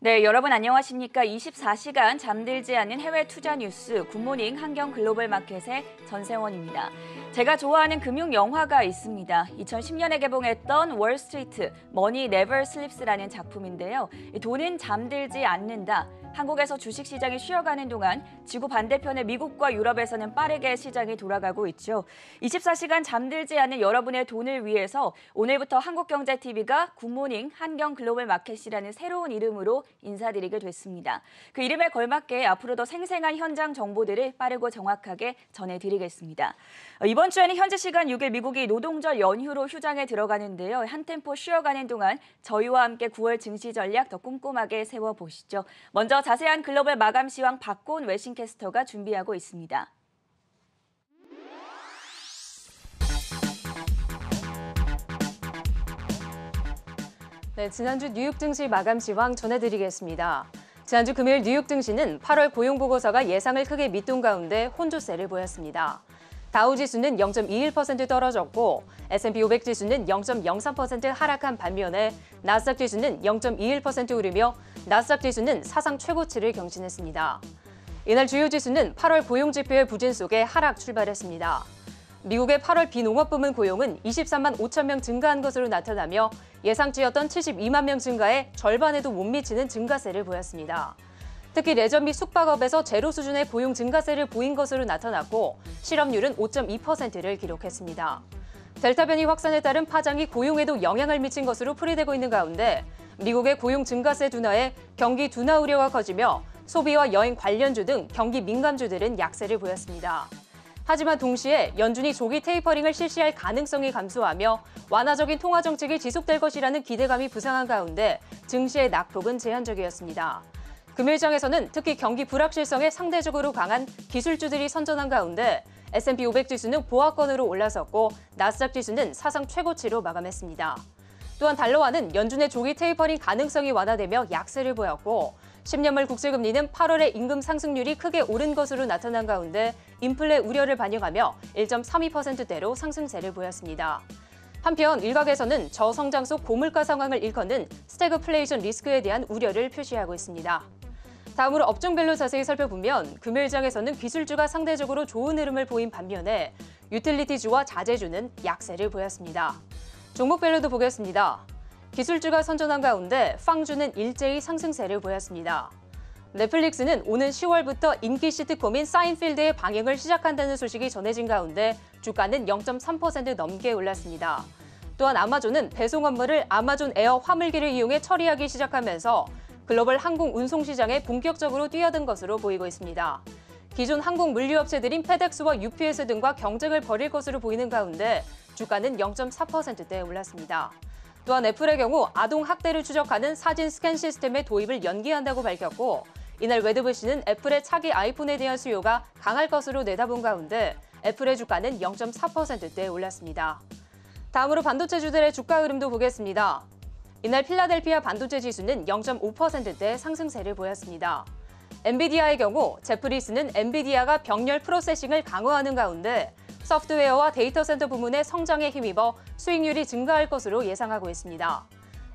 네, 여러분 안녕하십니까? 24시간 잠들지 않는 해외 투자 뉴스 굿모닝 한경 글로벌 마켓의 전세원입니다. 제가 좋아하는 금융 영화가 있습니다. 2010년에 개봉했던 월스트리트 머니 네버 슬립스라는 작품인데요. 돈은 잠들지 않는다. 한국에서 주식시장이 쉬어가는 동안 지구 반대편의 미국과 유럽에서는 빠르게 시장이 돌아가고 있죠. 24시간 잠들지 않는 여러분의 돈을 위해서 오늘부터 한국경제TV가 굿모닝 한경 글로벌 마켓이라는 새로운 이름으로 인사드리게 됐습니다. 그 이름에 걸맞게 앞으로도 생생한 현장 정보들을 빠르고 정확하게 전해드리겠습니다. 이번 주에는 현지 시간 6일 미국이 노동절 연휴로 휴장에 들어가는데요. 한 템포 쉬어가는 동안 저희와 함께 9월 증시 전략 더 꼼꼼하게 세워보시죠. 먼저 자세한 글로벌 마감 시황 박고은 외신캐스터가 준비하고 있습니다. 네, 지난주 뉴욕 증시 마감 시황 전해드리겠습니다. 지난주 금요일 뉴욕 증시는 8월 고용보고서가 예상을 크게 밑돈 가운데 혼조세를 보였습니다. 다우지수는 0.21% 떨어졌고 S&P 500 지수는 0.03% 하락한 반면에 나스닥 지수는 0.21% 오르며 나스닥 지수는 사상 최고치를 경신했습니다. 이날 주요 지수는 8월 고용지표의 부진 속에 하락 출발했습니다. 미국의 8월 비농업 부문 고용은 23만 5천 명 증가한 것으로 나타나며 예상치였던 72만 명 증가에 절반에도 못 미치는 증가세를 보였습니다. 특히 레저 및 숙박업에서 제로 수준의 고용 증가세를 보인 것으로 나타났고 실업률은 5.2%를 기록했습니다. 델타 변이 확산에 따른 파장이 고용에도 영향을 미친 것으로 풀이되고 있는 가운데 미국의 고용 증가세 둔화에 경기 둔화 우려가 커지며 소비와 여행 관련주 등 경기 민감주들은 약세를 보였습니다. 하지만 동시에 연준이 조기 테이퍼링을 실시할 가능성이 감소하며 완화적인 통화 정책이 지속될 것이라는 기대감이 부상한 가운데 증시의 낙폭은 제한적이었습니다. 금일장에서는 특히 경기 불확실성에 상대적으로 강한 기술주들이 선전한 가운데 S&P 500 지수는 보합권으로 올라섰고 나스닥 지수는 사상 최고치로 마감했습니다. 또한 달러화는 연준의 조기 테이퍼링 가능성이 완화되며 약세를 보였고 10년물 국채금리는 8월에 임금 상승률이 크게 오른 것으로 나타난 가운데 인플레 우려를 반영하며 1.32%대로 상승세를 보였습니다. 한편 일각에서는 저성장 속 고물가 상황을 일컫는 스태그플레이션 리스크에 대한 우려를 표시하고 있습니다. 다음으로 업종별로 자세히 살펴보면 금일장에서는 기술주가 상대적으로 좋은 흐름을 보인 반면에 유틸리티주와 자재주는 약세를 보였습니다. 종목별로도 보겠습니다. 기술주가 선전한 가운데 팡주는 일제히 상승세를 보였습니다. 넷플릭스는 오는 10월부터 인기 시트콤인 사인필드의 방영을 시작한다는 소식이 전해진 가운데 주가는 0.3% 넘게 올랐습니다. 또한 아마존은 배송 업무를 아마존 에어 화물기를 이용해 처리하기 시작하면서 글로벌 항공 운송 시장에 본격적으로 뛰어든 것으로 보이고 있습니다. 기존 항공 물류업체들인 페덱스와 UPS 등과 경쟁을 벌일 것으로 보이는 가운데 주가는 0.4%대 올랐습니다. 또한 애플의 경우 아동 학대를 추적하는 사진 스캔 시스템의 도입을 연기한다고 밝혔고 이날 웨드부시는 애플의 차기 아이폰에 대한 수요가 강할 것으로 내다본 가운데 애플의 주가는 0.4%대 올랐습니다. 다음으로 반도체주들의 주가 흐름도 보겠습니다. 이날 필라델피아 반도체 지수는 0.5%대 상승세를 보였습니다. 엔비디아의 경우 제프리스는 엔비디아가 병렬 프로세싱을 강화하는 가운데 소프트웨어와 데이터 센터 부문의 성장에 힘입어 수익률이 증가할 것으로 예상하고 있습니다.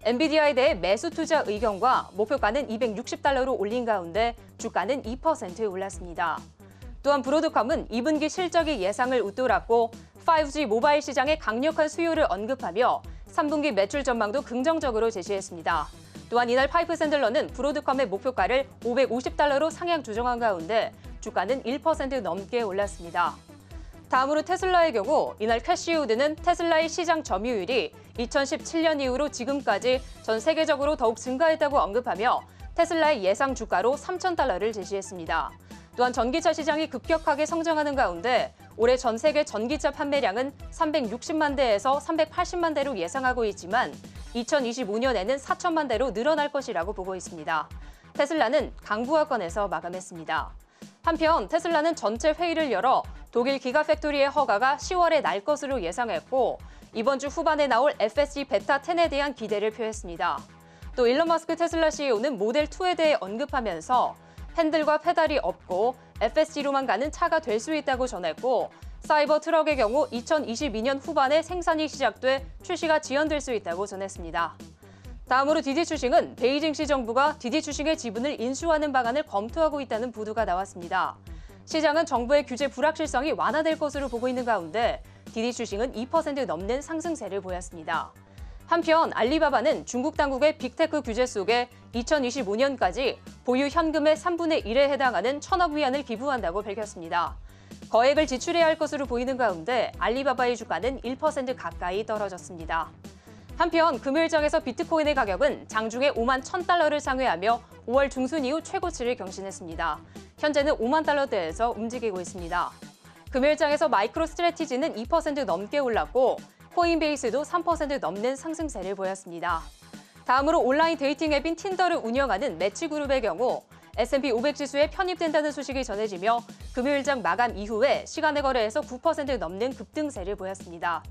엔비디아에 대해 매수 투자 의견과 목표가는 $260로 올린 가운데 주가는 2% 올랐습니다. 또한 브로드컴은 2분기 실적이 예상을 웃돌았고 5G 모바일 시장의 강력한 수요를 언급하며 3분기 매출 전망도 긍정적으로 제시했습니다. 또한 이날 파이프샌들러는 브로드컴의 목표가를 $550로 상향 조정한 가운데 주가는 1% 넘게 올랐습니다. 다음으로 테슬라의 경우 이날 캐시우드는 테슬라의 시장 점유율이 2017년 이후로 지금까지 전 세계적으로 더욱 증가했다고 언급하며 테슬라의 예상 주가로 $3,000를 제시했습니다. 또한 전기차 시장이 급격하게 성장하는 가운데 올해 전 세계 전기차 판매량은 360만 대에서 380만 대로 예상하고 있지만 2025년에는 4천만 대로 늘어날 것이라고 보고 있습니다. 테슬라는 강부하권에서 마감했습니다. 한편 테슬라는 전체 회의를 열어 독일 기가팩토리의 허가가 10월에 날 것으로 예상했고 이번 주 후반에 나올 FSD 베타 10에 대한 기대를 표했습니다. 또 일론 머스크 테슬라 CEO는 모델 2에 대해 언급하면서 핸들과 페달이 없고 FSD로만 가는 차가 될 수 있다고 전했고 사이버 트럭의 경우 2022년 후반에 생산이 시작돼 출시가 지연될 수 있다고 전했습니다. 다음으로 디디추싱은 베이징시 정부가 디디추싱의 지분을 인수하는 방안을 검토하고 있다는 보도가 나왔습니다. 시장은 정부의 규제 불확실성이 완화될 것으로 보고 있는 가운데 디디추싱은 2% 넘는 상승세를 보였습니다. 한편 알리바바는 중국 당국의 빅테크 규제 속에 2025년까지 보유 현금의 3분의 1에 해당하는 1,000억 위안을 기부한다고 밝혔습니다. 거액을 지출해야 할 것으로 보이는 가운데 알리바바의 주가는 1% 가까이 떨어졌습니다. 한편 금요일장에서 비트코인의 가격은 장중에 5만 1,000달러를 상회하며 5월 중순 이후 최고치를 경신했습니다. 현재는 5만 달러대에서 움직이고 있습니다. 금요일장에서 마이크로 스트래티지는 2% 넘게 올랐고 코인베이스도 3% 넘는 상승세를 보였습니다. 다음으로 온라인 데이팅 앱인 틴더를 운영하는 매치그룹의 경우 S&P 500 지수에 편입된다는 소식이 전해지며 금요일장 마감 이후에 시간의 거래에서 9% 넘는 급등세를 보였습니다.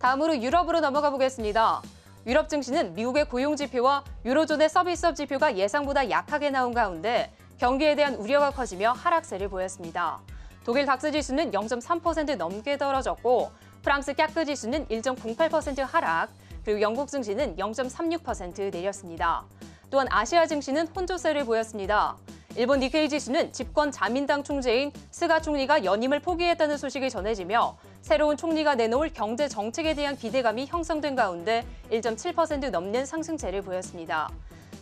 다음으로 유럽으로 넘어가 보겠습니다. 유럽 증시는 미국의 고용 지표와 유로존의 서비스업 지표가 예상보다 약하게 나온 가운데 경기에 대한 우려가 커지며 하락세를 보였습니다. 독일 닥스 지수는 0.3% 넘게 떨어졌고 프랑스 깍그 지수는 1.08% 하락, 그리고 영국 증시는 0.36% 내렸습니다. 또한 아시아 증시는 혼조세를 보였습니다. 일본 니케이 지수는 집권 자민당 총재인 스가 총리가 연임을 포기했다는 소식이 전해지며 새로운 총리가 내놓을 경제 정책에 대한 기대감이 형성된 가운데 1.7% 넘는 상승세를 보였습니다.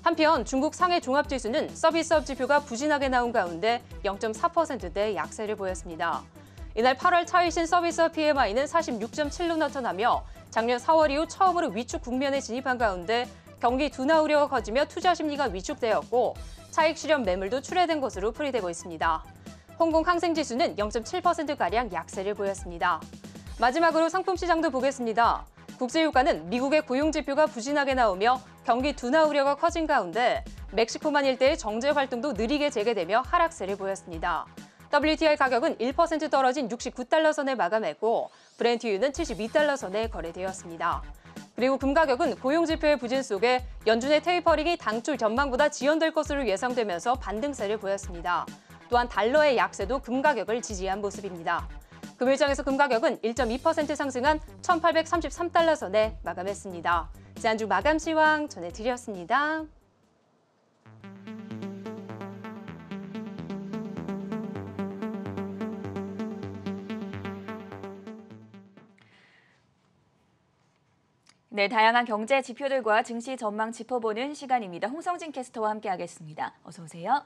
한편 중국 상해 종합지수는 서비스업 지표가 부진하게 나온 가운데 0.4%대 약세를 보였습니다. 이날 8월 차이신 서비스업 PMI는 46.7로 나타나며 작년 4월 이후 처음으로 위축 국면에 진입한 가운데 경기 둔화 우려가 커지며 투자 심리가 위축되었고 차익 실현 매물도 출회된 것으로 풀이되고 있습니다. 홍콩 항생지수는 0.7%가량 약세를 보였습니다. 마지막으로 상품 시장도 보겠습니다. 국제유가는 미국의 고용지표가 부진하게 나오며 경기 둔화 우려가 커진 가운데 멕시코만 일대의 정제 활동도 느리게 재개되며 하락세를 보였습니다. WTI 가격은 1% 떨어진 69달러 선에 마감했고 브렌트유는 72달러 선에 거래되었습니다. 그리고 금 가격은 고용지표의 부진 속에 연준의 테이퍼링이 당초 전망보다 지연될 것으로 예상되면서 반등세를 보였습니다. 또한 달러의 약세도 금 가격을 지지한 모습입니다. 금일장에서 금 가격은 1.2% 상승한 1,833달러 선에 마감했습니다. 지난주 마감 시황 전해드렸습니다. 네, 다양한 경제 지표들과 증시 전망 짚어보는 시간입니다. 홍성진 캐스터와 함께하겠습니다. 어서 오세요.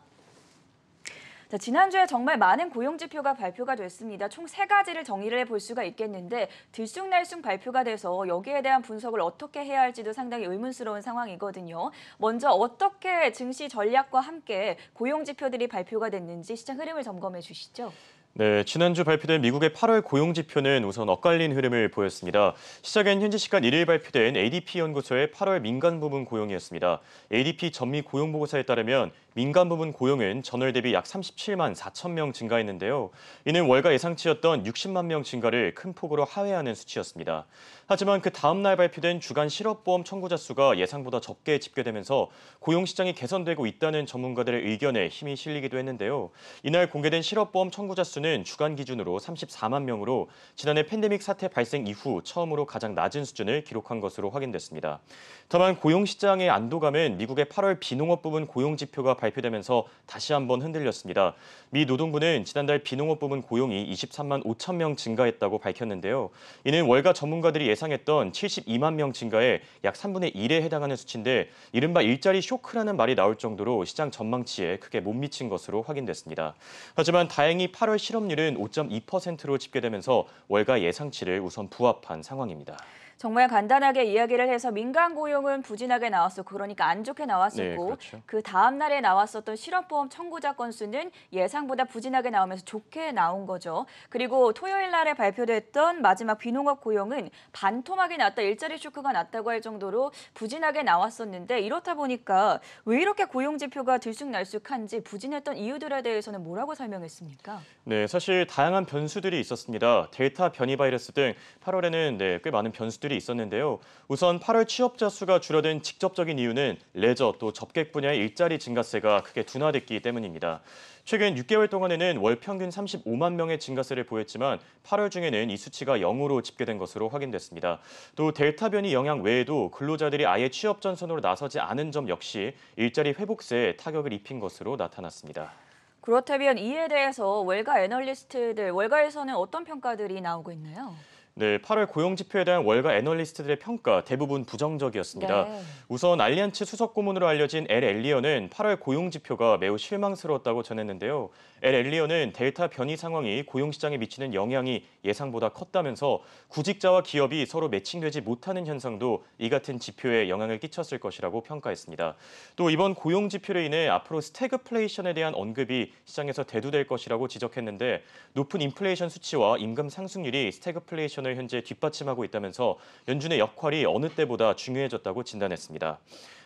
자, 지난주에 정말 많은 고용 지표가 발표가 됐습니다. 총 3가지를 정리를 해볼 수가 있겠는데 들쑥날쑥 발표가 돼서 여기에 대한 분석을 어떻게 해야 할지도 상당히 의문스러운 상황이거든요. 먼저 어떻게 증시 전략과 함께 고용 지표들이 발표가 됐는지 시장 흐름을 점검해 주시죠. 네, 지난주 발표된 미국의 8월 고용 지표는 우선 엇갈린 흐름을 보였습니다. 시작엔 현지 시간 1일 발표된 ADP 연구소의 8월 민간 부문 고용이었습니다. ADP 전미 고용 보고서에 따르면 민간 부문 고용은 전월 대비 약 37만 4천 명 증가했는데요. 이는 월가 예상치였던 60만 명 증가를 큰 폭으로 하회하는 수치였습니다. 하지만 그 다음 날 발표된 주간 실업보험 청구자 수가 예상보다 적게 집계되면서 고용 시장이 개선되고 있다는 전문가들의 의견에 힘이 실리기도 했는데요. 이날 공개된 실업보험 청구자 수는 주간 기준으로 34만 명으로 지난해 팬데믹 사태 발생 이후 처음으로 가장 낮은 수준을 기록한 것으로 확인됐습니다. 다만 고용 시장의 안도감은 미국의 8월 비농업 부문 고용 지표가 발표되면서 다시 한번 흔들렸습니다. 미 노동부는 지난달 비농업 부문 고용이 23만 5천 명 증가했다고 밝혔는데요. 이는 월가 전문가들이 예상했던 72만 명 증가에 약 3분의 1에 해당하는 수치인데 이른바 일자리 쇼크라는 말이 나올 정도로 시장 전망치에 크게 못 미친 것으로 확인됐습니다. 하지만 다행히 8월 실업률은 5.2%로 집계되면서 월가 예상치를 우선 부합한 상황입니다. 정말 간단하게 이야기를 해서 민간 고용은 부진하게 나왔었고 그러니까 안 좋게 나왔었고 네, 그렇죠. 그 다음 날에 나왔었던 실업보험 청구자 건수는 예상보다 부진하게 나오면서 좋게 나온 거죠. 그리고 토요일 날에 발표됐던 마지막 비농업 고용은 반토막이 났다, 일자리 쇼크가 났다고 할 정도로 부진하게 나왔었는데 이렇다 보니까 왜 이렇게 고용 지표가 들쑥날쑥한지 부진했던 이유들에 대해서는 뭐라고 설명했습니까? 네, 사실 다양한 변수들이 있었습니다. 델타 변이 바이러스 등 8월에는 꽤 많은 변수들이 뉴스들이 있었는데요. 우선 8월 취업자 수가 줄어든 직접적인 이유는 레저 또 접객 분야의 일자리 증가세가 크게 둔화됐기 때문입니다. 최근 6개월 동안에는 월 평균 35만 명의 증가세를 보였지만 8월 중에는 이 수치가 0으로 집계된 것으로 확인됐습니다. 또 델타 변이 영향 외에도 근로자들이 아예 취업 전선으로 나서지 않은 점 역시 일자리 회복세에 타격을 입힌 것으로 나타났습니다. 그렇다면 이에 대해서 월가에서는 어떤 평가들이 나오고 있나요? 네, 8월 고용 지표에 대한 월가 애널리스트들의 평가 대부분 부정적이었습니다. 네. 우선 알리안츠 수석 고문으로 알려진 엘 엘리어는 8월 고용 지표가 매우 실망스러웠다고 전했는데요. 엘 엘리어는 델타 변이 상황이 고용 시장에 미치는 영향이 예상보다 컸다면서 구직자와 기업이 서로 매칭되지 못하는 현상도 이 같은 지표에 영향을 끼쳤을 것이라고 평가했습니다. 또 이번 고용 지표로 인해 앞으로 스태그플레이션에 대한 언급이 시장에서 대두될 것이라고 지적했는데 높은 인플레이션 수치와 임금 상승률이 스태그플레이션 을 현재 뒷받침하고 있다면서 연준의 역할이 어느 때보다 중요해졌다고 진단했습니다.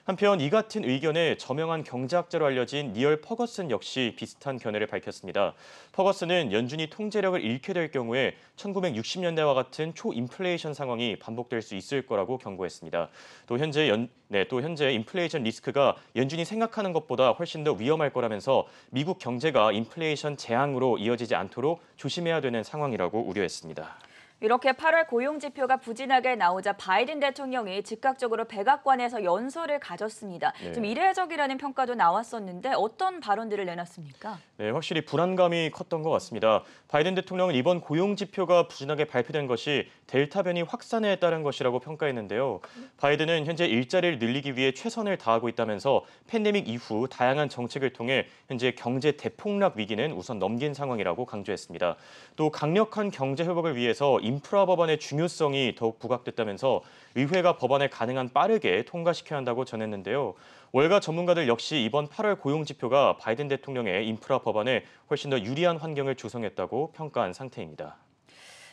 한편 이 같은 의견에 저명한 경제학자로 알려진 니얼 퍼거슨 역시 비슷한 견해를 밝혔습니다. 퍼거슨은 연준이 통제력을 잃게 될 경우에 1960년대와 같은 초인플레이션 상황이 반복될 수 있을 거라고 경고했습니다. 또 현재 인플레이션 리스크가 연준이 생각하는 것보다 훨씬 더 위험할 거라면서 미국 경제가 인플레이션 재앙으로 이어지지 않도록 조심해야 되는 상황이라고 우려했습니다. 이렇게 8월 고용 지표가 부진하게 나오자 바이든 대통령이 즉각적으로 백악관에서 연설을 가졌습니다. 네. 좀 이례적이라는 평가도 나왔었는데 어떤 발언들을 내놨습니까? 네, 확실히 불안감이 컸던 것 같습니다. 바이든 대통령은 이번 고용 지표가 부진하게 발표된 것이 델타 변이 확산에 따른 것이라고 평가했는데요. 바이든은 현재 일자리를 늘리기 위해 최선을 다하고 있다면서 팬데믹 이후 다양한 정책을 통해 현재 경제 대폭락 위기는 우선 넘긴 상황이라고 강조했습니다. 또 강력한 경제 회복을 위해서 인프라 법안의 중요성이 더욱 부각됐다면서 의회가 법안을 가능한 빠르게 통과시켜야 한다고 전했는데요. 월가 전문가들 역시 이번 8월 고용 지표가 바이든 대통령의 인프라 법안에 훨씬 더 유리한 환경을 조성했다고 평가한 상태입니다.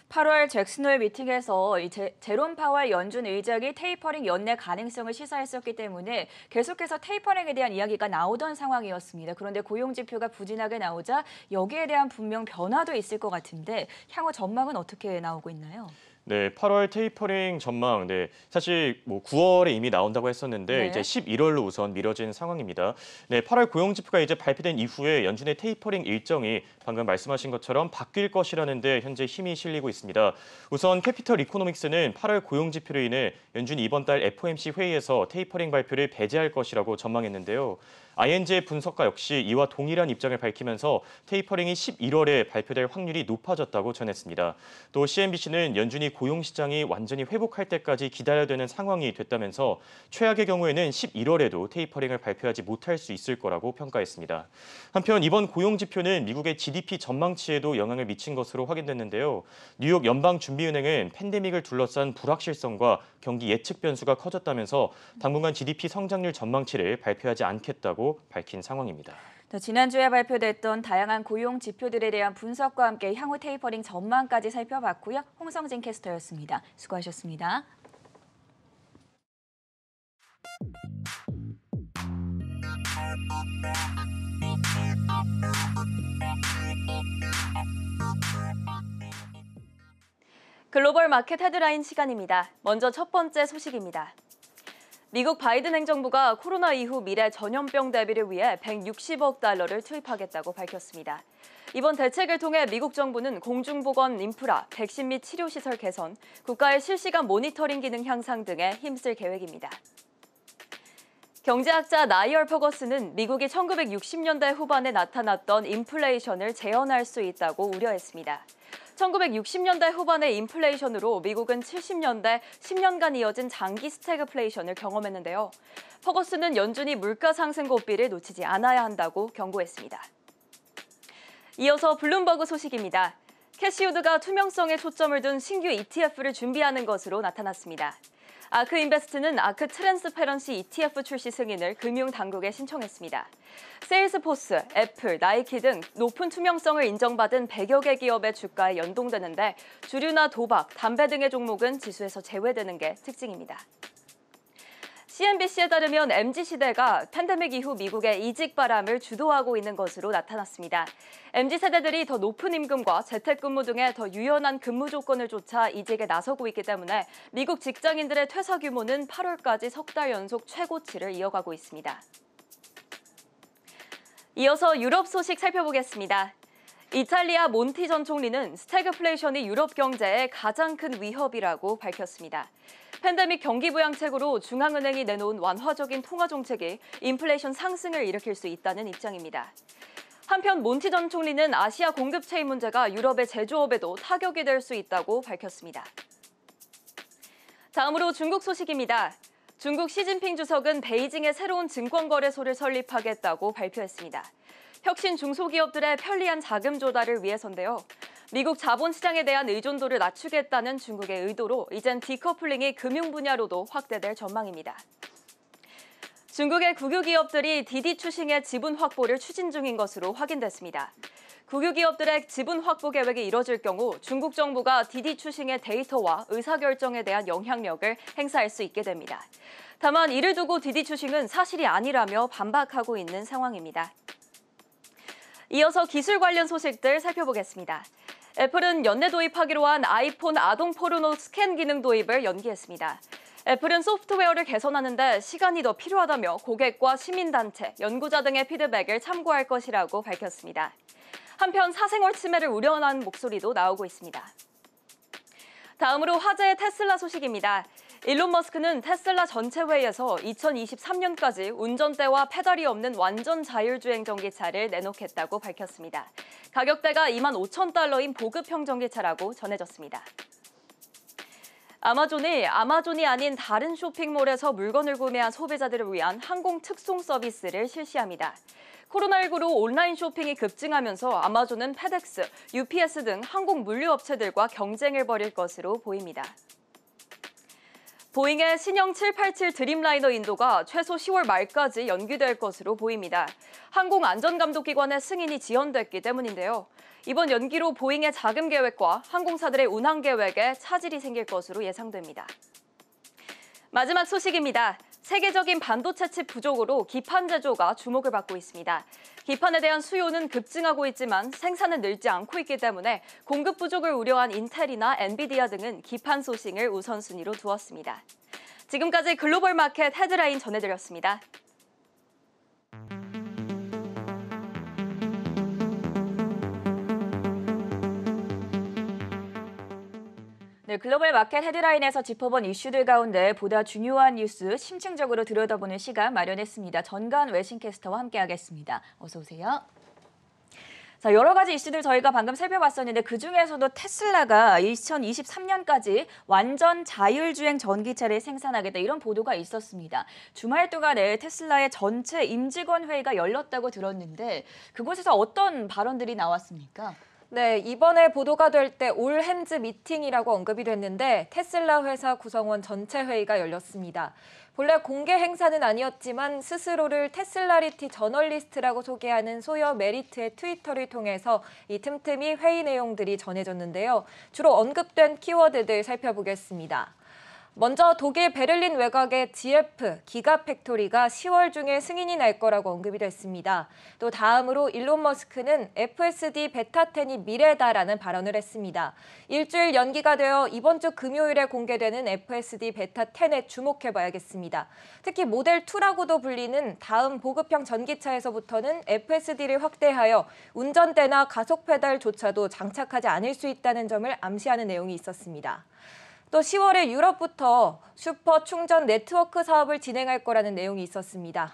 8월 잭슨홀 미팅에서 제롬 파월 연준 의장이 테이퍼링 연내 가능성을 시사했었기 때문에 계속해서 테이퍼링에 대한 이야기가 나오던 상황이었습니다. 그런데 고용 지표가 부진하게 나오자 여기에 대한 분명 변화도 있을 것 같은데 향후 전망은 어떻게 나오고 있나요? 네, 8월 테이퍼링 전망, 사실 9월에 이미 나온다고 했었는데 네. 이제 11월로 우선 미뤄진 상황입니다. 네, 8월 고용 지표가 이제 발표된 이후에 연준의 테이퍼링 일정이 방금 말씀하신 것처럼 바뀔 것이라는데 현재 힘이 실리고 있습니다. 우선 캐피털 이코노믹스는 8월 고용 지표로 인해 연준이 이번 달 FOMC 회의에서 테이퍼링 발표를 배제할 것이라고 전망했는데요. ING의 분석가 역시 이와 동일한 입장을 밝히면서 테이퍼링이 11월에 발표될 확률이 높아졌다고 전했습니다. 또 CNBC는 연준이 고용 시장이 완전히 회복할 때까지 기다려야 되는 상황이 됐다면서 최악의 경우에는 11월에도 테이퍼링을 발표하지 못할 수 있을 거라고 평가했습니다. 한편 이번 고용 지표는 미국의 GDP 전망치에도 영향을 미친 것으로 확인됐는데요. 뉴욕 연방준비은행은 팬데믹을 둘러싼 불확실성과 경기 예측 변수가 커졌다면서 당분간 GDP 성장률 전망치를 발표하지 않겠다고 밝힌 상황입니다. 지난주에 발표됐던 다양한 고용 지표들에 대한 분석과 함께 향후 테이퍼링 전망까지 살펴봤고요. 홍성진 캐스터였습니다. 수고하셨습니다. 글로벌 마켓 헤드라인 시간입니다. 먼저 첫 번째 소식입니다. 미국 바이든 행정부가 코로나 이후 미래 전염병 대비를 위해 160억 달러를 투입하겠다고 밝혔습니다. 이번 대책을 통해 미국 정부는 공중보건 인프라, 백신 및 치료시설 개선, 국가의 실시간 모니터링 기능 향상 등에 힘쓸 계획입니다. 경제학자 나이얼 퍼거슨은 미국이 1960년대 후반에 나타났던 인플레이션을 재현할 수 있다고 우려했습니다. 1960년대 후반의 인플레이션으로 미국은 70년대 10년간 이어진 장기 스태그플레이션을 경험했는데요. 퍼거슨은 연준이 물가 상승 고비를 놓치지 않아야 한다고 경고했습니다. 이어서 블룸버그 소식입니다. 캐시우드가 투명성에 초점을 둔 신규 ETF를 준비하는 것으로 나타났습니다. 아크인베스트는 아크 트랜스페런시 ETF 출시 승인을 금융당국에 신청했습니다. 세일스포스, 애플, 나이키 등 높은 투명성을 인정받은 100여 개 기업의 주가에 연동되는데 주류나 도박, 담배 등의 종목은 지수에서 제외되는 게 특징입니다. CNBC에 따르면 MZ시대가 팬데믹 이후 미국의 이직 바람을 주도하고 있는 것으로 나타났습니다. MZ세대들이 더 높은 임금과 재택근무 등의 더 유연한 근무 조건을 쫓아 이직에 나서고 있기 때문에 미국 직장인들의 퇴사 규모는 8월까지 석 달 연속 최고치를 이어가고 있습니다. 이어서 유럽 소식 살펴보겠습니다. 이탈리아 몬티 전 총리는 스태그플레이션이 유럽 경제의 가장 큰 위협이라고 밝혔습니다. 팬데믹 경기 부양책으로 중앙은행이 내놓은 완화적인 통화 정책이 인플레이션 상승을 일으킬 수 있다는 입장입니다. 한편 몬티 전 총리는 아시아 공급 체인 문제가 유럽의 제조업에도 타격이 될 수 있다고 밝혔습니다. 다음으로 중국 소식입니다. 중국 시진핑 주석은 베이징에 새로운 증권거래소를 설립하겠다고 발표했습니다. 혁신 중소기업들의 편리한 자금 조달을 위해서인데요. 미국 자본시장에 대한 의존도를 낮추겠다는 중국의 의도로 이젠 디커플링이 금융 분야로도 확대될 전망입니다. 중국의 국유기업들이 디디 추싱의 지분 확보를 추진 중인 것으로 확인됐습니다. 국유기업들의 지분 확보 계획이 이뤄질 경우 중국 정부가 디디 추싱의 데이터와 의사결정에 대한 영향력을 행사할 수 있게 됩니다. 다만 이를 두고 디디 추싱은 사실이 아니라며 반박하고 있는 상황입니다. 이어서 기술 관련 소식들 살펴보겠습니다. 애플은 연내 도입하기로 한 아이폰 아동 포르노 스캔 기능 도입을 연기했습니다. 애플은 소프트웨어를 개선하는데 시간이 더 필요하다며 고객과 시민단체, 연구자 등의 피드백을 참고할 것이라고 밝혔습니다. 한편 사생활 침해를 우려하는 목소리도 나오고 있습니다. 다음으로 화제의 테슬라 소식입니다. 일론 머스크는 테슬라 전체 회의에서 2023년까지 운전대와 페달이 없는 완전 자율주행 전기차를 내놓겠다고 밝혔습니다. 가격대가 25,000달러인 보급형 전기차라고 전해졌습니다. 아마존이 아닌 다른 쇼핑몰에서 물건을 구매한 소비자들을 위한 항공 특송 서비스를 실시합니다. 코로나19로 온라인 쇼핑이 급증하면서 아마존은 페덱스, UPS 등 항공 물류업체들과 경쟁을 벌일 것으로 보입니다. 보잉의 신형 787 드림라이너 인도가 최소 10월 말까지 연기될 것으로 보입니다. 항공안전감독기관의 승인이 지연됐기 때문인데요. 이번 연기로 보잉의 자금 계획과 항공사들의 운항 계획에 차질이 생길 것으로 예상됩니다. 마지막 소식입니다. 세계적인 반도체 칩 부족으로 기판 제조가 주목을 받고 있습니다. 기판에 대한 수요는 급증하고 있지만 생산은 늘지 않고 있기 때문에 공급 부족을 우려한 인텔이나 엔비디아 등은 기판 소싱을 우선순위로 두었습니다. 지금까지 글로벌 마켓 헤드라인 전해드렸습니다. 네, 글로벌 마켓 헤드라인에서 짚어본 이슈들 가운데 보다 중요한 뉴스 심층적으로 들여다보는 시간 마련했습니다. 전간 외신캐스터와 함께하겠습니다. 어서 오세요. 자, 여러 가지 이슈들 저희가 방금 살펴봤었는데 그중에서도 테슬라가 2023년까지 완전 자율주행 전기차를 생산하겠다 이런 보도가 있었습니다. 주말 동안에 테슬라의 전체 임직원 회의가 열렸다고 들었는데 그곳에서 어떤 발언들이 나왔습니까? 네, 이번에 보도가 될 때 올 핸즈 미팅이라고 언급이 됐는데 테슬라 회사 구성원 전체 회의가 열렸습니다. 본래 공개 행사는 아니었지만 스스로를 테슬라리티 저널리스트라고 소개하는 소여 메리트의 트위터를 통해서 이 틈틈이 회의 내용들이 전해졌는데요. 주로 언급된 키워드들 살펴보겠습니다. 먼저 독일 베를린 외곽의 GF 기가팩토리가 10월 중에 승인이 날 거라고 언급이 됐습니다. 또 다음으로 일론 머스크는 FSD 베타10이 미래다라는 발언을 했습니다. 일주일 연기가 되어 이번 주 금요일에 공개되는 FSD 베타10에 주목해봐야겠습니다. 특히 모델2라고도 불리는 다음 보급형 전기차에서부터는 FSD를 확대하여 운전대나 가속 페달조차도 장착하지 않을 수 있다는 점을 암시하는 내용이 있었습니다. 또 10월에 유럽부터 슈퍼 충전 네트워크 사업을 진행할 거라는 내용이 있었습니다.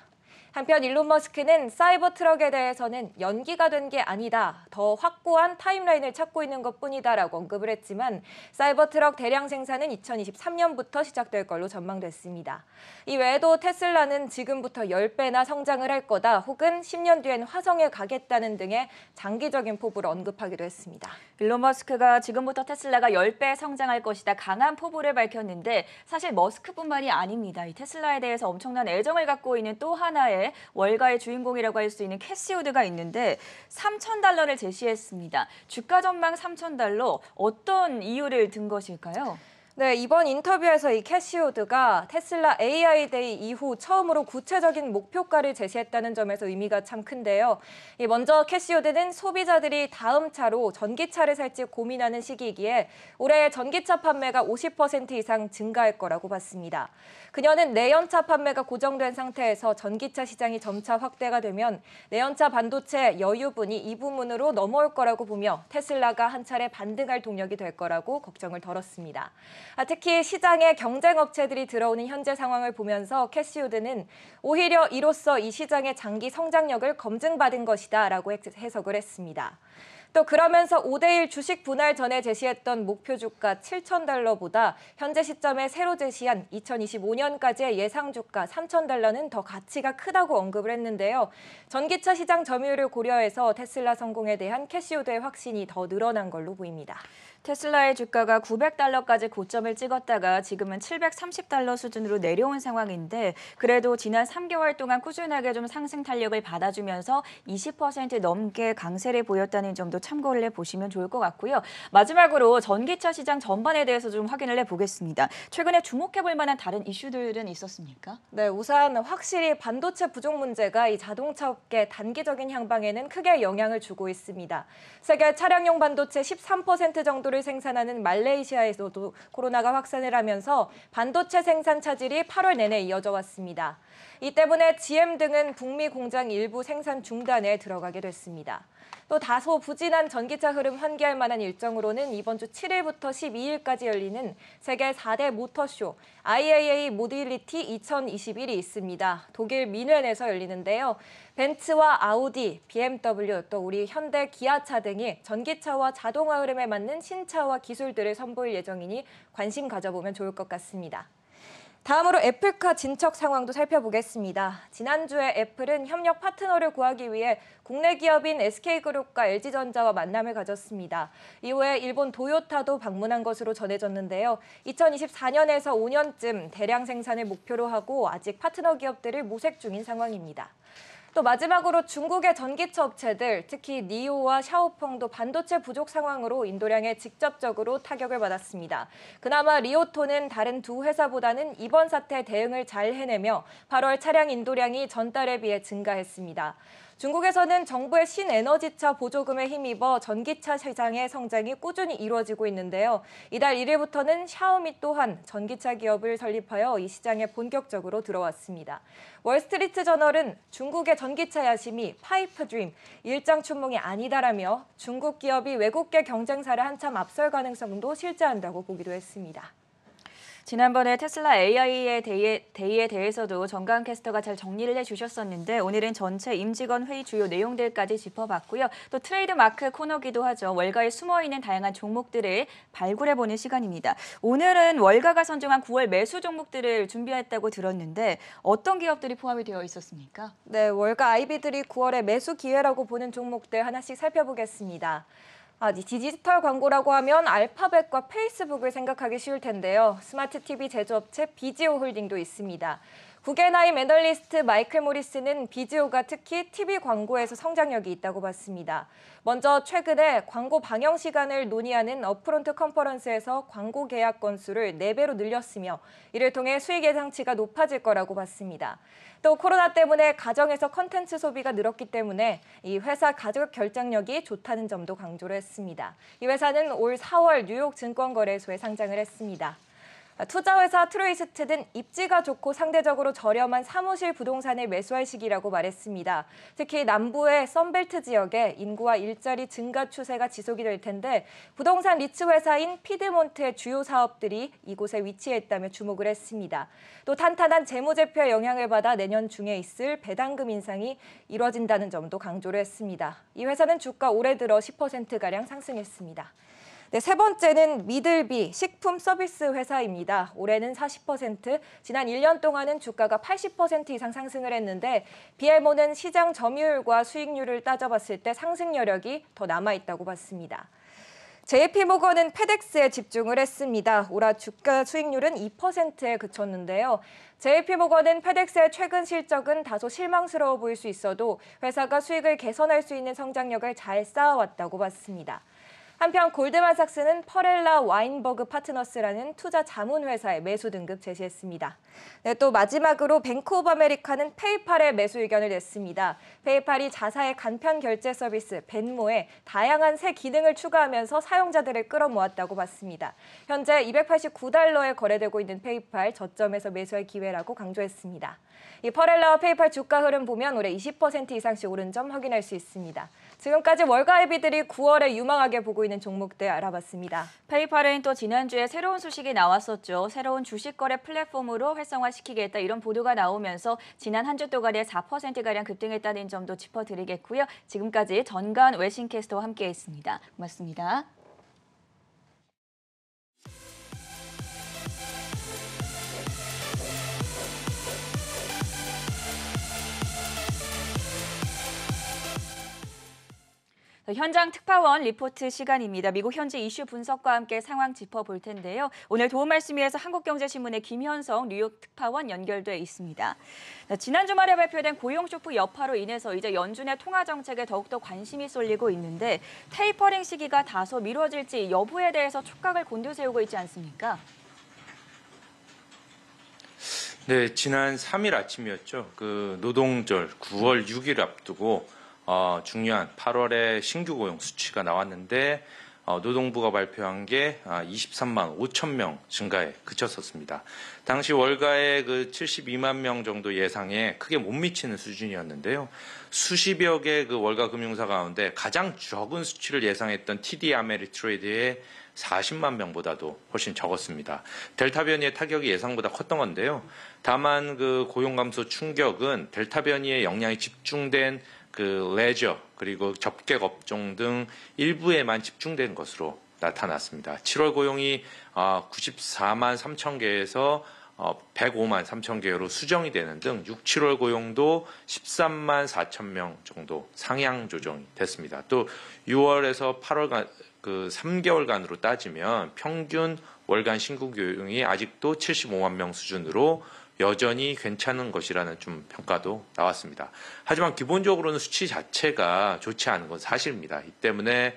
한편 일론 머스크는 사이버 트럭에 대해서는 연기가 된 게 아니다. 더 확고한 타임라인을 찾고 있는 것뿐이다라고 언급을 했지만 사이버 트럭 대량 생산은 2023년부터 시작될 걸로 전망됐습니다. 이 외에도 테슬라는 지금부터 10배나 성장을 할 거다 혹은 10년 뒤엔 화성에 가겠다는 등의 장기적인 포부를 언급하기도 했습니다. 일론 머스크가 지금부터 테슬라가 10배 성장할 것이다 강한 포부를 밝혔는데 사실 머스크뿐만이 아닙니다. 이 테슬라에 대해서 엄청난 애정을 갖고 있는 또 하나의 월가의 주인공이라고 할 수 있는 캐시 우드가 있는데 $3,000를 제시했습니다. 주가 전망 $3,000 어떤 이유를 든 것일까요? 네, 이번 인터뷰에서 이 캐시우드가 테슬라 AI 데이 이후 처음으로 구체적인 목표가를 제시했다는 점에서 의미가 참 큰데요. 먼저 캐시우드는 소비자들이 다음 차로 전기차를 살지 고민하는 시기이기에 올해 전기차 판매가 50% 이상 증가할 거라고 봤습니다. 그녀는 내연차 판매가 고정된 상태에서 전기차 시장이 점차 확대가 되면 내연차 반도체 여유분이 이 부문으로 넘어올 거라고 보며 테슬라가 한 차례 반등할 동력이 될 거라고 걱정을 덜었습니다. 특히 시장에 경쟁 업체들이 들어오는 현재 상황을 보면서 캐시우드는 오히려 이로써 이 시장의 장기 성장력을 검증받은 것이다라고 해석을 했습니다. 또 그러면서 5대1 주식 분할 전에 제시했던 목표 주가 $7,000보다 현재 시점에 새로 제시한 2025년까지의 예상 주가 $3,000는 더 가치가 크다고 언급을 했는데요. 전기차 시장 점유율을 고려해서 테슬라 성공에 대한 캐시우드의 확신이 더 늘어난 걸로 보입니다. 테슬라의 주가가 $900까지 고점을 찍었다가 지금은 $730 수준으로 내려온 상황인데 그래도 지난 3개월 동안 꾸준하게 좀 상승 탄력을 받아주면서 20% 넘게 강세를 보였다는 점도 참고를 해보시면 좋을 것 같고요. 마지막으로 전기차 시장 전반에 대해서 좀 확인을 해보겠습니다. 최근에 주목해볼 만한 다른 이슈들은 있었습니까? 네, 우선 확실히 반도체 부족 문제가 이 자동차 업계 단기적인 향방에는 크게 영향을 주고 있습니다. 세계 차량용 반도체 13% 정도를 생산하는 말레이시아에서도 코로나가 확산을 하면서 반도체 생산 차질이 8월 내내 이어져 왔습니다. 이 때문에 GM 등은 북미 공장 일부 생산 중단에 들어가게 됐습니다. 또 다소 부진한 전기차 흐름 환기할 만한 일정으로는 이번 주 7일부터 12일까지 열리는 세계 4대 모터쇼 IAA 모빌리티 2021이 있습니다. 독일 뮌헨에서 열리는데요. 벤츠와 아우디, BMW, 또 우리 현대, 기아차 등이 전기차와 자동화 흐름에 맞는 신차와 기술들을 선보일 예정이니 관심 가져보면 좋을 것 같습니다. 다음으로 애플카 진척 상황도 살펴보겠습니다. 지난주에 애플은 협력 파트너를 구하기 위해 국내 기업인 SK그룹과 LG전자와 만남을 가졌습니다. 이후에 일본 도요타도 방문한 것으로 전해졌는데요. 2024년에서 5년쯤 대량 생산을 목표로 하고 아직 파트너 기업들을 모색 중인 상황입니다. 또 마지막으로 중국의 전기차 업체들, 특히 니오와 샤오펑도 반도체 부족 상황으로 인도량에 직접적으로 타격을 받았습니다. 그나마 리오토는 다른 두 회사보다는 이번 사태 대응을 잘 해내며 8월 차량 인도량이 전달에 비해 증가했습니다. 중국에서는 정부의 신에너지차 보조금에 힘입어 전기차 시장의 성장이 꾸준히 이루어지고 있는데요. 이달 1일부터는 샤오미 또한 전기차 기업을 설립하여 이 시장에 본격적으로 들어왔습니다. 월스트리트 저널은 중국의 전기차 야심이 파이프 드림, 일장 춘몽이 아니다라며 중국 기업이 외국계 경쟁사를 한참 앞설 가능성도 실제한다고 보기도 했습니다. 지난번에 테슬라 AI에 대해서도 정가은 캐스터가 잘 정리를 해주셨었는데 오늘은 전체 임직원 회의 주요 내용들까지 짚어봤고요. 또 트레이드 마크 코너기도 하죠. 월가에 숨어있는 다양한 종목들을 발굴해보는 시간입니다. 오늘은 월가가 선정한 9월 매수 종목들을 준비했다고 들었는데 어떤 기업들이 포함이 되어 있었습니까? 네, 월가 IB들이 9월에 매수 기회라고 보는 종목들 하나씩 살펴보겠습니다. 디지털 광고라고 하면 알파벳과 페이스북을 생각하기 쉬울 텐데요. 스마트 TV 제조업체 비지오 홀딩도 있습니다. 구겐하임 애널리스트 마이클 모리스는 비지오가 특히 TV 광고에서 성장력이 있다고 봤습니다. 먼저 최근에 광고 방영 시간을 논의하는 업프론트 컨퍼런스에서 광고 계약 건수를 4배로 늘렸으며 이를 통해 수익 예상치가 높아질 거라고 봤습니다. 또 코로나 때문에 가정에서 컨텐츠 소비가 늘었기 때문에 이 회사 가격 결정력이 좋다는 점도 강조를 했습니다. 이 회사는 올 4월 뉴욕 증권거래소에 상장을 했습니다. 투자회사 트루이스트는 입지가 좋고 상대적으로 저렴한 사무실 부동산을 매수할 시기라고 말했습니다. 특히 남부의 썬벨트 지역에 인구와 일자리 증가 추세가 지속이 될 텐데 부동산 리츠 회사인 피드몬트의 주요 사업들이 이곳에 위치해 있다며 주목을 했습니다. 또 탄탄한 재무제표의 영향을 받아 내년 중에 있을 배당금 인상이 이뤄진다는 점도 강조를 했습니다. 이 회사는 주가 올해 들어 10%가량 상승했습니다. 네, 세 번째는 미들비 식품 서비스 회사입니다. 올해는 40%, 지난 1년 동안은 주가가 80% 이상 상승을 했는데 BMO는 시장 점유율과 수익률을 따져봤을 때 상승 여력이 더 남아있다고 봤습니다. JP모건은 페덱스에 집중을 했습니다. 올해 주가 수익률은 2%에 그쳤는데요. JP모건은 페덱스의 최근 실적은 다소 실망스러워 보일 수 있어도 회사가 수익을 개선할 수 있는 성장력을 잘 쌓아왔다고 봤습니다. 한편 골드만삭스는 퍼렐라 와인버그 파트너스라는 투자 자문회사에 매수 등급 제시했습니다. 네, 또 마지막으로 뱅크 오브 아메리카는 페이팔에 매수 의견을 냈습니다. 페이팔이 자사의 간편 결제 서비스 벤모에 다양한 새 기능을 추가하면서 사용자들을 끌어모았다고 봤습니다. 현재 $289에 거래되고 있는 페이팔 저점에서 매수할 기회라고 강조했습니다. 이 퍼렐라와 페이팔 주가 흐름 보면 올해 20% 이상씩 오른 점 확인할 수 있습니다. 지금까지 월가회비들이 9월에 유망하게 보고 있는 종목들 알아봤습니다. 페이팔은 또 지난주에 새로운 소식이 나왔었죠. 새로운 주식 거래 플랫폼으로 활성화시키겠다 이런 보도가 나오면서 지난 한 주 동안에 4%가량 급등했다는 점도 짚어드리겠고요. 지금까지 전간 외신캐스터와 함께했습니다. 고맙습니다. 현장 특파원 리포트 시간입니다. 미국 현지 이슈 분석과 함께 상황 짚어볼 텐데요. 오늘 도움 말씀 위해서 한국경제신문의 김현성 뉴욕 특파원 연결돼 있습니다. 지난 주말에 발표된 고용 쇼크 여파로 인해서 이제 연준의 통화 정책에 더욱더 관심이 쏠리고 있는데 테이퍼링 시기가 다소 미뤄질지 여부에 대해서 촉각을 곤두세우고 있지 않습니까? 네, 지난 3일 아침이었죠. 노동절 9월 6일 앞두고 중요한 8월의 신규 고용 수치가 나왔는데 노동부가 발표한 게 23만 5천 명 증가에 그쳤었습니다. 당시 월가의 72만 명 정도 예상에 크게 못 미치는 수준이었는데요. 수십여 개 월가 금융사 가운데 가장 적은 수치를 예상했던 TD 아메리트레이드의 40만 명보다도 훨씬 적었습니다. 델타 변이의 타격이 예상보다 컸던 건데요. 다만 고용 감소 충격은 델타 변이의 영향이 집중된 레저 그리고 접객 업종 등 일부에만 집중된 것으로 나타났습니다. 7월 고용이 94만 3천 개에서 105만 3천 개로 수정이 되는 등 6, 7월 고용도 13만 4천 명 정도 상향 조정이 됐습니다. 또 6월에서 8월간 3개월간으로 따지면 평균 월간 신규 고용이 아직도 75만 명 수준으로 여전히 괜찮은 것이라는 좀 평가도 나왔습니다. 하지만 기본적으로는 수치 자체가 좋지 않은 건 사실입니다. 이 때문에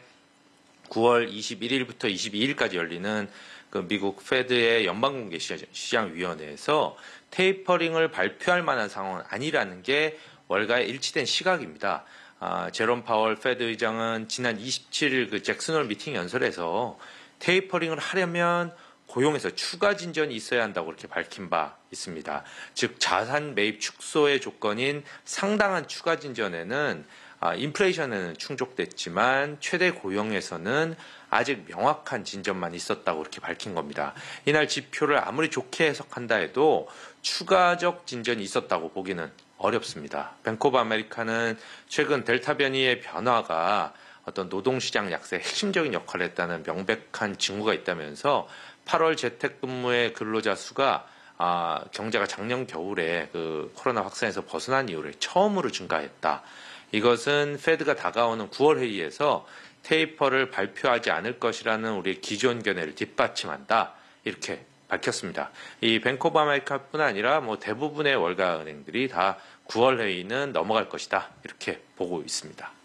9월 21일부터 22일까지 열리는 미국 페드의 연방공개시장위원회에서 테이퍼링을 발표할 만한 상황은 아니라는 게 월가의 일치된 시각입니다. 제롬 파월 페드 의장은 지난 27일 잭슨홀 미팅 연설에서 테이퍼링을 하려면 고용에서 추가 진전이 있어야 한다고 그렇게 밝힌 바 있습니다. 즉 자산 매입 축소의 조건인 상당한 추가 진전에는 인플레이션에는 충족됐지만 최대 고용에서는 아직 명확한 진전만 있었다고 그렇게 밝힌 겁니다. 이날 지표를 아무리 좋게 해석한다 해도 추가적 진전이 있었다고 보기는 어렵습니다. 뱅크 오브 아메리카는 최근 델타 변이의 변화가 어떤 노동시장 약세에 핵심적인 역할을 했다는 명백한 징후가 있다면서 8월 재택근무의 근로자 수가 경제가 작년 겨울에 코로나 확산에서 벗어난 이후에 처음으로 증가했다. 이것은 페드가 다가오는 9월 회의에서 테이퍼를 발표하지 않을 것이라는 우리의 기존 견해를 뒷받침한다. 이렇게 밝혔습니다. 이 뱅크 오브 아메리카뿐 아니라 대부분의 월가 은행들이 다 9월 회의는 넘어갈 것이다. 이렇게 보고 있습니다.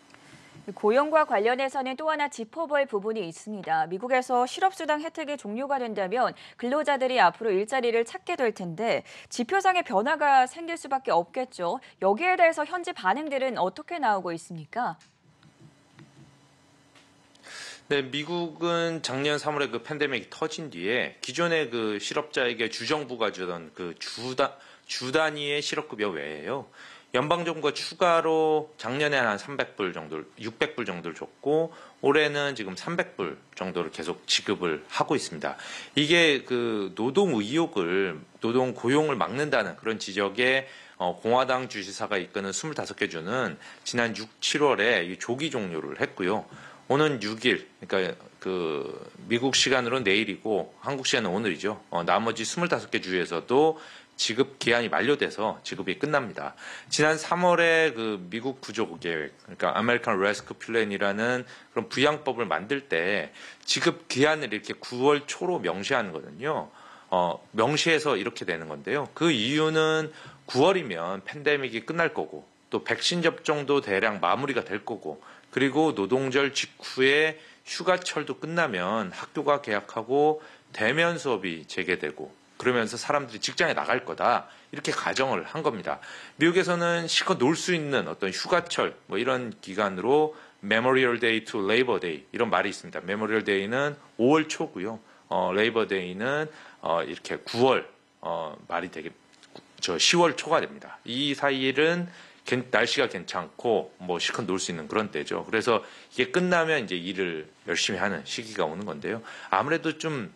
고용과 관련해서는 또 하나 짚어볼 부분이 있습니다. 미국에서 실업수당 혜택이 종료가 된다면 근로자들이 앞으로 일자리를 찾게 될 텐데 지표상의 변화가 생길 수밖에 없겠죠. 여기에 대해서 현지 반응들은 어떻게 나오고 있습니까? 네, 미국은 작년 3월에 팬데믹이 터진 뒤에 기존의 실업자에게 주정부가 주던 주 단위의 실업급여 외에요. 연방정부가 추가로 작년에 한 300불 정도, 600불 정도를 줬고 올해는 지금 300불 정도를 계속 지급을 하고 있습니다. 이게 노동 고용을 막는다는 그런 지적에 공화당 주지사가 이끄는 25개 주는 지난 6, 7월에 조기 종료를 했고요. 오는 6일, 그러니까 미국 시간으로는 내일이고 한국 시간은 오늘이죠. 나머지 25개 주에서도 지급 기한이 만료돼서 지급이 끝납니다. 지난 3월에 미국 구조계획, 그러니까 아메리칸 레스큐 플랜이라는 그런 부양법을 만들 때 지급 기한을 이렇게 9월 초로 명시하는 거거든요. 명시해서 이렇게 되는 건데요. 그 이유는 9월이면 팬데믹이 끝날 거고 또 백신 접종도 대략 마무리가 될 거고 그리고 노동절 직후에 휴가철도 끝나면 학교가 개학하고 대면 수업이 재개되고 그러면서 사람들이 직장에 나갈 거다. 이렇게 가정을 한 겁니다. 미국에서는 실컷 놀 수 있는 어떤 휴가철 뭐 이런 기간으로 Memorial Day to Labor Day 이런 말이 있습니다. Memorial Day는 5월 초고요. Labor Day는 이렇게 9월 말이 되게 10월 초가 됩니다. 이 사이일은 날씨가 괜찮고 뭐 실컷 놀 수 있는 그런 때죠. 그래서 이게 끝나면 이제 일을 열심히 하는 시기가 오는 건데요. 아무래도 좀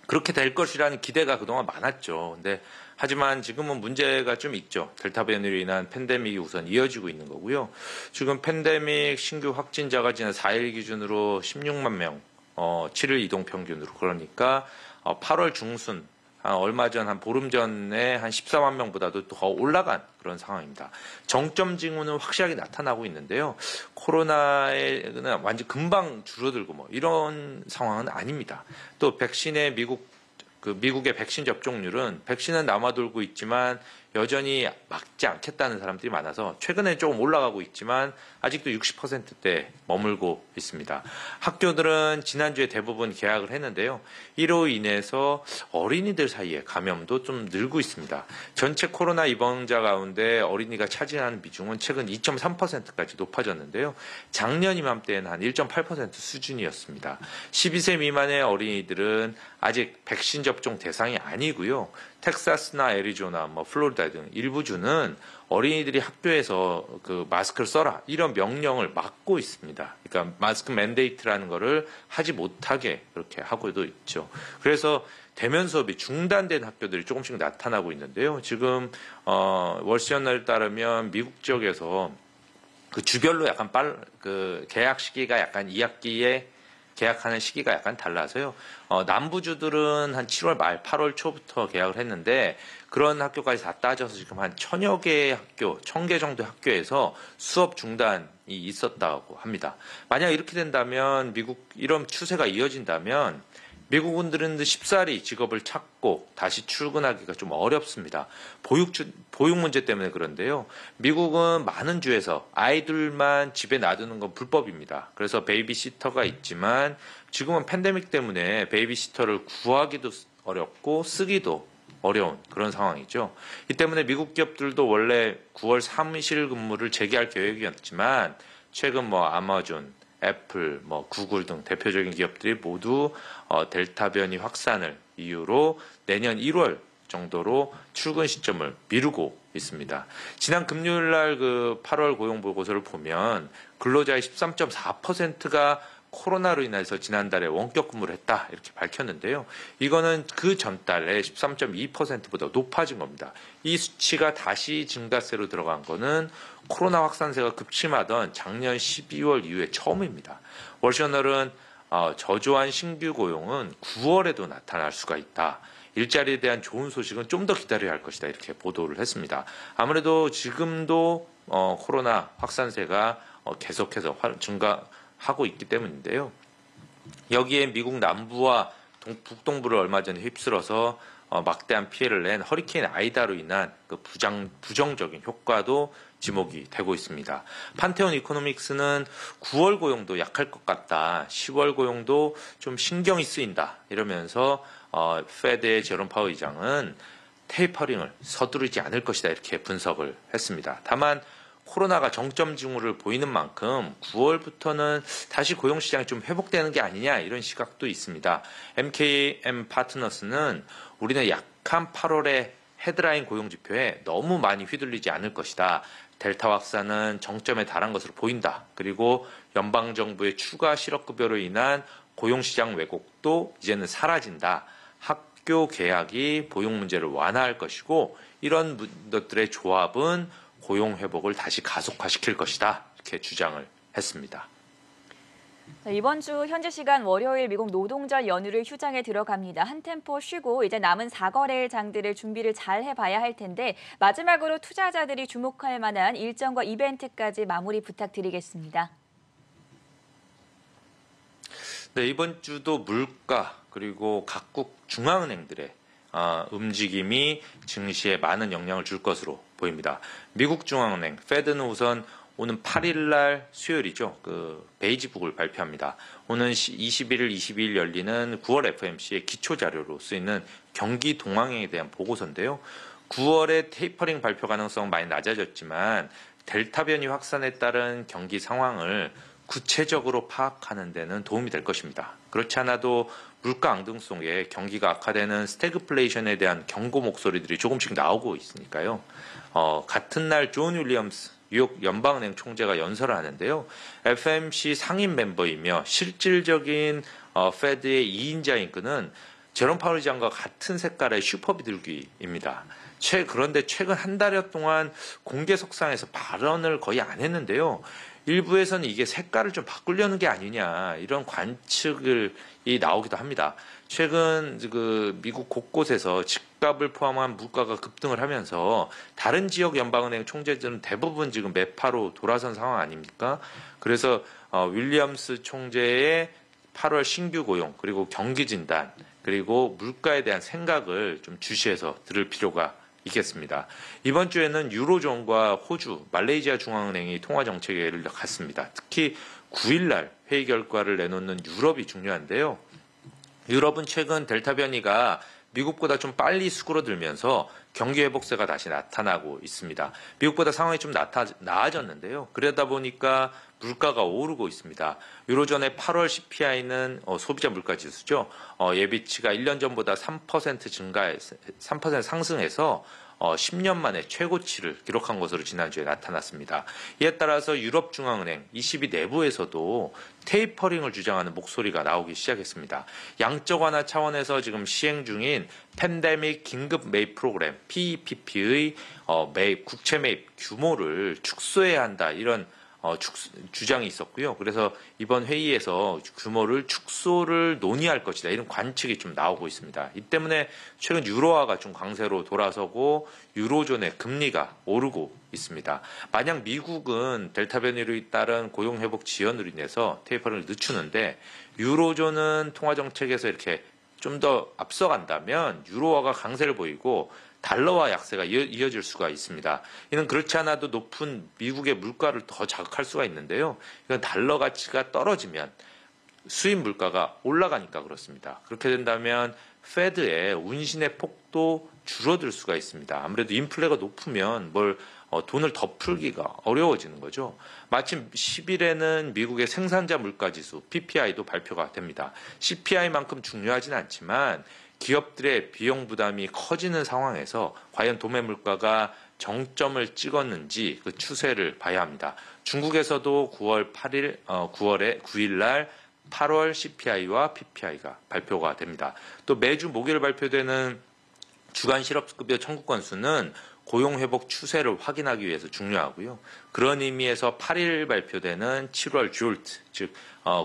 그렇게 될 것이라는 기대가 그동안 많았죠. 근데 하지만 지금은 문제가 좀 있죠. 델타 변이로 인한 팬데믹이 우선 이어지고 있는 거고요. 지금 팬데믹 신규 확진자가 지난 4일 기준으로 16만 명, 7일 이동 평균으로 그러니까 8월 중순 얼마 전 한 보름 전에 한 14만 명보다도 더 올라간 그런 상황입니다. 정점 징후는 확실하게 나타나고 있는데요. 코로나에는 완전 금방 줄어들고 뭐 이런 상황은 아닙니다. 또 백신의 미국의 백신 접종률은 백신은 남아돌고 있지만 여전히 맞지 않겠다는 사람들이 많아서 최근에 조금 올라가고 있지만 아직도 60%대 머물고 있습니다. 학교들은 지난주에 대부분 개학을 했는데요. 이로 인해서 어린이들 사이에 감염도 좀 늘고 있습니다. 전체 코로나 입원자 가운데 어린이가 차지하는 비중은 최근 2.3%까지 높아졌는데요. 작년 이맘때는 한 1.8% 수준이었습니다. 12세 미만의 어린이들은 아직 백신 접종 대상이 아니고요. 텍사스나 애리조나, 플로리다 등 일부 주는 어린이들이 학교에서 그 마스크를 써라 이런 명령을 막고 있습니다. 그러니까 마스크 맨데이트라는 거를 하지 못하게 그렇게 하고도 있죠. 그래서 대면 수업이 중단된 학교들이 조금씩 나타나고 있는데요. 지금 월스트리트저널에 따르면 미국 지역에서 그 주별로 약간 그 개학 시기가 약간 2학기에 개학하는 시기가 약간 달라서요. 남부주들은 한 7월 말, 8월 초부터 개학을 했는데 그런 학교까지 다 따져서 지금 한 1000여 개의 학교, 1000개 정도 학교에서 수업 중단이 있었다고 합니다. 만약 이렇게 된다면 미국 이런 추세가 이어진다면 미국인들은 쉽사리 직업을 찾고 다시 출근하기가 좀 어렵습니다. 보육 문제 때문에 그런데요. 미국은 많은 주에서 아이들만 집에 놔두는 건 불법입니다. 그래서 베이비시터가 있지만 지금은 팬데믹 때문에 베이비시터를 구하기도 어렵고 쓰기도 어려운 그런 상황이죠. 이 때문에 미국 기업들도 원래 9월 3일 근무를 재개할 계획이었지만 최근 아마존, 애플, 구글 등 대표적인 기업들이 모두 델타 변이 확산을 이유로 내년 1월 정도로 출근 시점을 미루고 있습니다. 지난 금요일 날 그 8월 고용 보고서를 보면 근로자의 13.4%가 코로나로 인해서 지난달에 원격 근무를 했다 이렇게 밝혔는데요. 이거는 그 전달에 13.2%보다 높아진 겁니다. 이 수치가 다시 증가세로 들어간 거는 코로나 확산세가 급심하던 작년 12월 이후에 처음입니다. 월셔널은 저조한 신규 고용은 9월에도 나타날 수가 있다. 일자리에 대한 좋은 소식은 좀 더 기다려야 할 것이다 이렇게 보도를 했습니다. 아무래도 지금도 코로나 확산세가 계속해서 증가하고 있기 때문인데요. 여기에 미국 남부와 북동부를 얼마 전에 휩쓸어서 막대한 피해를 낸 허리케인 아이다로 인한 그 부정적인 효과도 지목이 되고 있습니다. 판테온 이코노믹스는 9월 고용도 약할 것 같다. 10월 고용도 좀 신경이 쓰인다. 이러면서 페드의 제롬 파월 의장은 테이퍼링을 서두르지 않을 것이다. 이렇게 분석을 했습니다. 다만 코로나가 정점 징후를 보이는 만큼 9월부터는 다시 고용시장이 좀 회복되는 게 아니냐 이런 시각도 있습니다. MKM 파트너스는 우리는 약한 8월의 헤드라인 고용지표에 너무 많이 휘둘리지 않을 것이다. 델타 확산은 정점에 달한 것으로 보인다. 그리고 연방정부의 추가 실업급여로 인한 고용시장 왜곡도 이제는 사라진다. 학교 개학이 보육 문제를 완화할 것이고 이런 것들의 조합은 고용 회복을 다시 가속화시킬 것이다. 이렇게 주장을 했습니다. 이번 주 현지 시간 월요일 미국 노동절 연휴를 휴장에 들어갑니다. 한 템포 쉬고 이제 남은 4거래일 장들을 준비를 잘 해봐야 할 텐데 마지막으로 투자자들이 주목할 만한 일정과 이벤트까지 마무리 부탁드리겠습니다. 네, 이번 주도 물가 그리고 각국 중앙은행들의 움직임이 증시에 많은 영향을 줄 것으로 보입니다. 미국 중앙은행 페드는 우선 오는 8일 날 수요일이죠. 그 베이지북을 발표합니다. 오는 21일, 22일 열리는 9월 FOMC의 기초 자료로 쓰이는 경기 동향에 대한 보고서인데요. 9월에 테이퍼링 발표 가능성 많이 낮아졌지만 델타 변이 확산에 따른 경기 상황을 구체적으로 파악하는 데는 도움이 될 것입니다. 그렇지 않아도 물가 앙등성에 경기가 악화되는 스태그플레이션에 대한 경고 목소리들이 조금씩 나오고 있으니까요. 같은 날 존 윌리엄스 뉴욕 연방은행 총재가 연설을 하는데요. FOMC 상임 멤버이며 실질적인 페드의 2인자인 그는 제롬 파월 의장과 같은 색깔의 슈퍼 비둘기입니다. 그런데 최근 한 달여 동안 공개석상에서 발언을 거의 안 했는데요. 일부에서는 이게 색깔을 좀 바꾸려는 게 아니냐 이런 관측이 나오기도 합니다. 최근 그 미국 곳곳에서 집값을 포함한 물가가 급등을 하면서 다른 지역 연방은행 총재들은 대부분 지금 매파로 돌아선 상황 아닙니까? 그래서 윌리엄스 총재의 8월 신규 고용 그리고 경기 진단 그리고 물가에 대한 생각을 좀 주시해서 들을 필요가 있겠습니다. 이번 주에는 유로존과 호주, 말레이시아 중앙은행이 통화 정책회의를 갖습니다. 특히 9일 날 회의 결과를 내놓는 유럽이 중요한데요. 유럽은 최근 델타 변이가 미국보다 좀 빨리 수그러들면서 경기 회복세가 다시 나타나고 있습니다. 미국보다 상황이 좀 나아졌는데요. 그러다 보니까 물가가 오르고 있습니다. 유로존의 8월 CPI는 소비자 물가 지수죠. 예비치가 1년 전보다 3% 상승해서 10년 만에 최고치를 기록한 것으로 지난주에 나타났습니다. 이에 따라서 유럽중앙은행 ECB 내부에서도 테이퍼링을 주장하는 목소리가 나오기 시작했습니다. 양적 완화 차원에서 지금 시행 중인 팬데믹 긴급 매입 프로그램 PEPP의 국채 매입 규모를 축소해야 한다 이런 주장이 있었고요. 그래서 이번 회의에서 규모를 축소를 논의할 것이다. 이런 관측이 좀 나오고 있습니다. 이 때문에 최근 유로화가 좀 강세로 돌아서고 유로존의 금리가 오르고 있습니다. 만약 미국은 델타 변이로 따른 고용 회복 지연으로 인해서 테이퍼링을 늦추는데 유로존은 통화 정책에서 이렇게 좀 더 앞서간다면 유로화가 강세를 보이고 달러와 약세가 이어질 수가 있습니다. 이는 그렇지 않아도 높은 미국의 물가를 더 자극할 수가 있는데요. 이건 달러 가치가 떨어지면 수입 물가가 올라가니까 그렇습니다. 그렇게 된다면 페드의 운신의 폭도 줄어들 수가 있습니다. 아무래도 인플레가 높으면 돈을 더 풀기가 어려워지는 거죠. 마침 10일에는 미국의 생산자 물가지수 PPI도 발표가 됩니다. CPI만큼 중요하진 않지만 기업들의 비용 부담이 커지는 상황에서 과연 도매 물가가 정점을 찍었는지 그 추세를 봐야 합니다. 중국에서도 9일 날 8월 CPI와 PPI가 발표가 됩니다. 또 매주 목요일 발표되는 주간 실업급여 청구 건수는 고용 회복 추세를 확인하기 위해서 중요하고요. 그런 의미에서 8일 발표되는 7월 졸트, 즉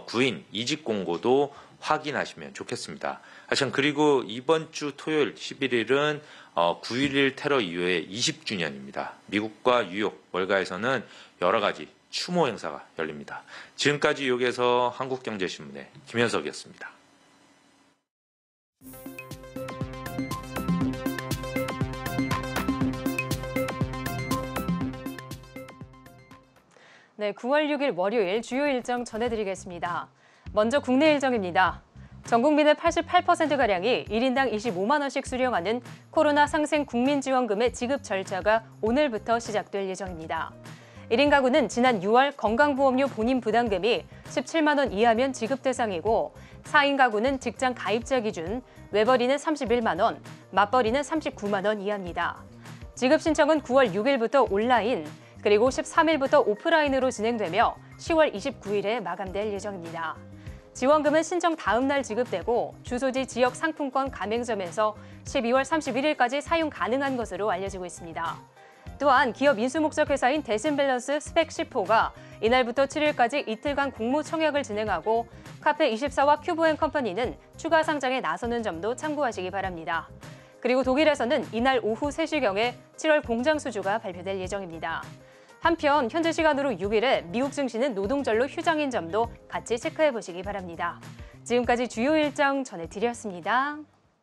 구인 이직 공고도 확인하시면 좋겠습니다. 하여튼 그리고 이번 주 토요일 11일은 9.11 테러 이후에 20주년입니다. 미국과 뉴욕, 월가에서는 여러 가지 추모 행사가 열립니다. 지금까지 뉴욕에서 한국경제신문의 김현석이었습니다. 네, 9월 6일 월요일 주요 일정 전해드리겠습니다. 먼저 국내 일정입니다. 전 국민의 88%가량이 1인당 25만 원씩 수령하는 코로나 상생 국민지원금의 지급 절차가 오늘부터 시작될 예정입니다. 1인 가구는 지난 6월 건강보험료 본인 부담금이 17만 원 이하면 지급 대상이고 4인 가구는 직장 가입자 기준 외벌이는 31만 원, 맞벌이는 39만 원 이하입니다. 지급 신청은 9월 6일부터 온라인, 그리고 13일부터 오프라인으로 진행되며 10월 29일에 마감될 예정입니다. 지원금은 신청 다음 날 지급되고 주소지 지역 상품권 가맹점에서 12월 31일까지 사용 가능한 것으로 알려지고 있습니다. 또한 기업 인수 목적 회사인 데슨밸런스 스펙10호가 이날부터 7일까지 이틀간 공모 청약을 진행하고 카페24와 큐브앤컴퍼니는 추가 상장에 나서는 점도 참고하시기 바랍니다. 그리고 독일에서는 이날 오후 3시경에 7월 공장 수주가 발표될 예정입니다. 한편 현재 시간으로 6일에 미국 증시는 노동절로 휴장인 점도 같이 체크해 보시기 바랍니다. 지금까지 주요 일정 전해드렸습니다.